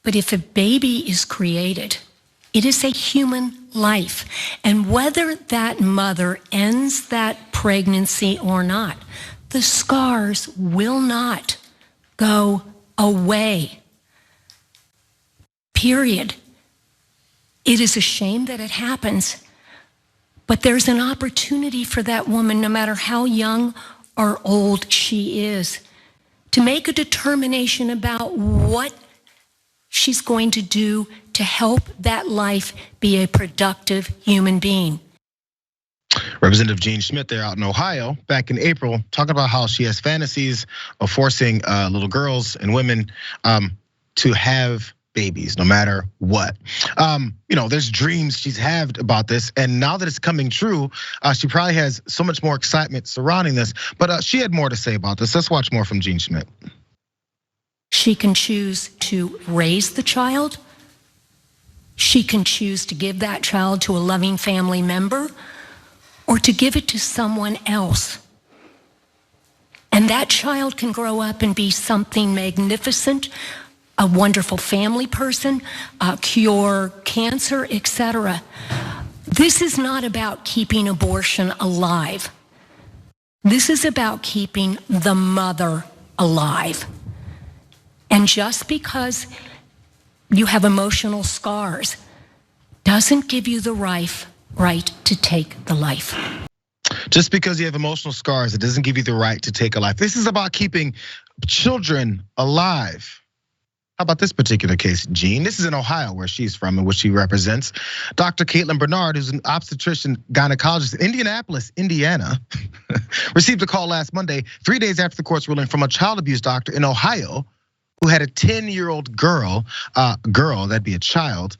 But if a baby is created, it is a human life. And whether that mother ends that pregnancy or not, the scars will not go away. Period. It is a shame that it happens, but there's an opportunity for that woman, no matter how young or old she is, to make a determination about what she's going to do to help that life be a productive human being. Representative Jean Schmidt there out in Ohio back in April, talking about how she has fantasies of forcing little girls and women to have babies, no matter what. There's dreams she's had about this, and now that it's coming true, she probably has so much more excitement surrounding this. But she had more to say about this. Let's watch more from Jean Schmidt. She can choose to raise the child. She can choose to give that child to a loving family member or to give it to someone else. And that child can grow up and be something magnificent, a wonderful family person, cure cancer, etc. This is not about keeping abortion alive. This is about keeping the mother alive. And just because you have emotional scars doesn't give you the right to take the life. Just because you have emotional scars, it doesn't give you the right to take a life. This is about keeping children alive. How about this particular case, Jean? This is in Ohio, where she's from and what she represents. Dr. Caitlin Bernard, who's an obstetrician-gynecologist in Indianapolis, Indiana, received a call last Monday, 3 days after the court's ruling, from a child abuse doctor in Ohio who had a 10-year-old girl, that'd be a child,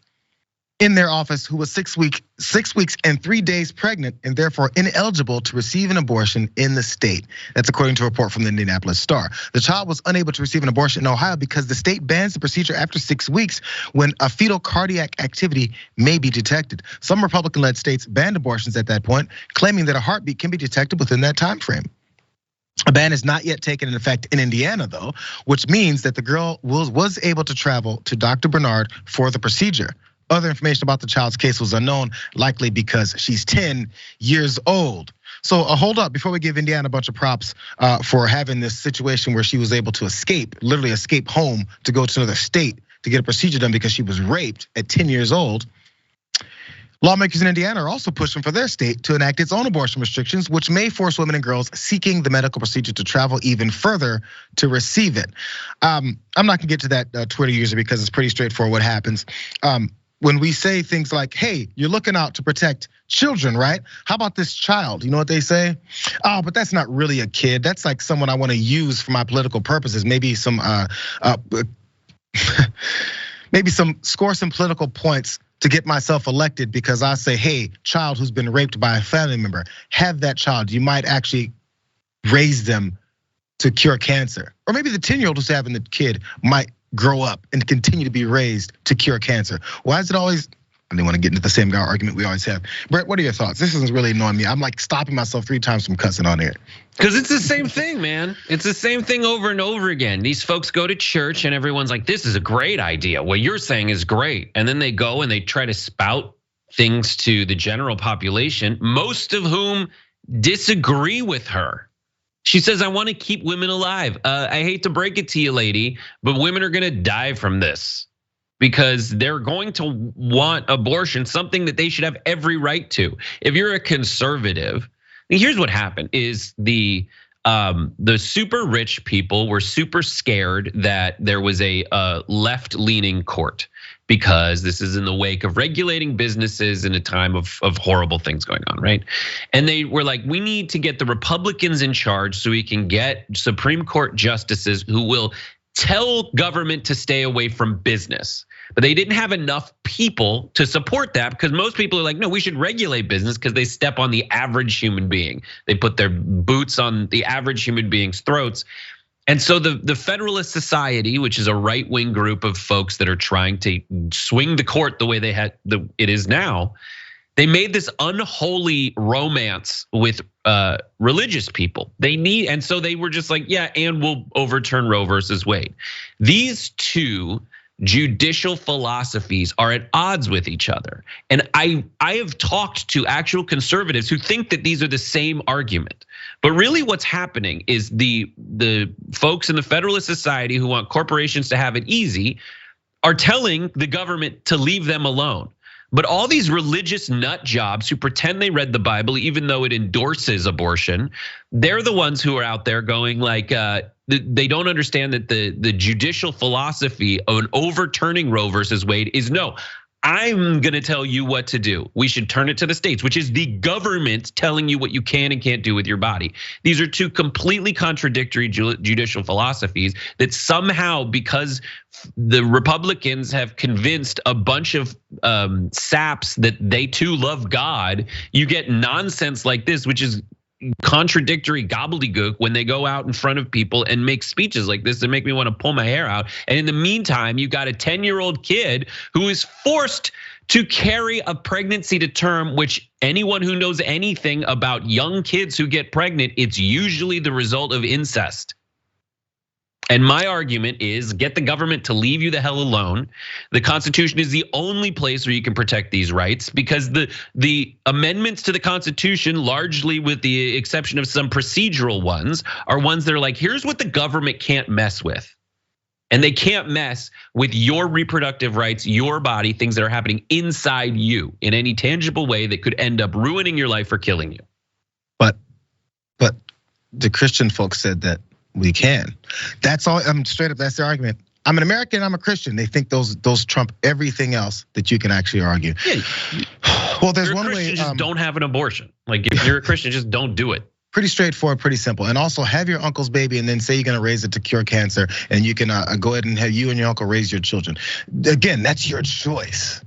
in their office who was 6 weeks and 3 days pregnant and therefore ineligible to receive an abortion in the state. That's according to a report from the Indianapolis Star. The child was unable to receive an abortion in Ohio because the state bans the procedure after 6 weeks when a fetal cardiac activity may be detected. Some Republican-led states banned abortions at that point, claiming that a heartbeat can be detected within that time frame. A ban is not yet taken in effect in Indiana, though, which means that the girl was able to travel to Dr. Bernard for the procedure. Other information about the child's case was unknown, likely because she's 10 years old. So hold up, before we give Indiana a bunch of props for having this situation where she was able to literally escape home to go to another state to get a procedure done because she was raped at 10 years old. Lawmakers in Indiana are also pushing for their state to enact its own abortion restrictions, which may force women and girls seeking the medical procedure to travel even further to receive it. I'm not gonna get to that Twitter user because it's pretty straightforward what happens. When we say things like, hey, you're looking out to protect children, right? How about this child? You know what they say? Oh, but that's not really a kid. That's like someone I wanna use for my political purposes. Maybe score some political points to get myself elected because I say, hey, child who's been raped by a family member, have that child. You might actually raise them to cure cancer. Or maybe the 10-year-old who's having the kid might grow up and continue to be raised to cure cancer. Why is it always, I didn't want to get into the same argument we always have. Brett, what are your thoughts? This is really annoying me. I'm like stopping myself 3 times from cussing on air. Because it's the same thing, man. It's the same thing over and over again. These folks go to church and everyone's like, this is a great idea. What you're saying is great. And then they go and they try to spout things to the general population, most of whom disagree with her. She says, I want to keep women alive. I hate to break it to you, lady, but women are gonna die from this because they're going to want abortion, something that they should have every right to. If you're a conservative, here's what happened is the super rich people were super scared that there was a left-leaning court because this is in the wake of regulating businesses in a time of horrible things going on, right? And they were like, we need to get the Republicans in charge so we can get Supreme Court justices who will tell government to stay away from business. But they didn't have enough people to support that because most people are like, no, we should regulate business because they step on the average human being. They put their boots on the average human being's throats. And so the Federalist Society, which is a right-wing group of folks that are trying to swing the court the way it is now, they made this unholy romance with religious people. And so they were just like, yeah, and we'll overturn Roe versus Wade. These two judicial philosophies are at odds with each other. And I have talked to actual conservatives who think that these are the same argument. But really what's happening is the folks in the Federalist Society who want corporations to have it easy are telling the government to leave them alone. But all these religious nut jobs who pretend they read the Bible, even though it endorses abortion, they're the ones who are out there going like, they don't understand that the judicial philosophy of an overturning Roe versus Wade is no. I'm gonna tell you what to do. We should turn it to the states, which is the government telling you what you can and can't do with your body. These are two completely contradictory judicial philosophies that somehow, because the Republicans have convinced a bunch of saps that they too love God, you get nonsense like this, which is contradictory gobbledygook when they go out in front of people and make speeches like this that make me want to pull my hair out. And in the meantime, you got a 10-year-old kid who is forced to carry a pregnancy to term, which anyone who knows anything about young kids who get pregnant, it's usually the result of incest. And my argument is get the government to leave you the hell alone. The Constitution is the only place where you can protect these rights, because the amendments to the Constitution, largely with the exception of some procedural ones, are ones that are like, here's what the government can't mess with. And they can't mess with your reproductive rights, your body, things that are happening inside you in any tangible way that could end up ruining your life or killing you. But the Christian folks said that we can. That's all. I'm straight up. That's the argument. I'm an American. I'm a Christian. They think those trump everything else that you can actually argue. Yeah, well, there's one way. Just don't have an abortion. Like if you're a Christian, just don't do it. Pretty straightforward, pretty simple. And also have your uncle's baby and then say you're gonna raise it to cure cancer, and you can go ahead and have you and your uncle raise your children. Again, that's your choice.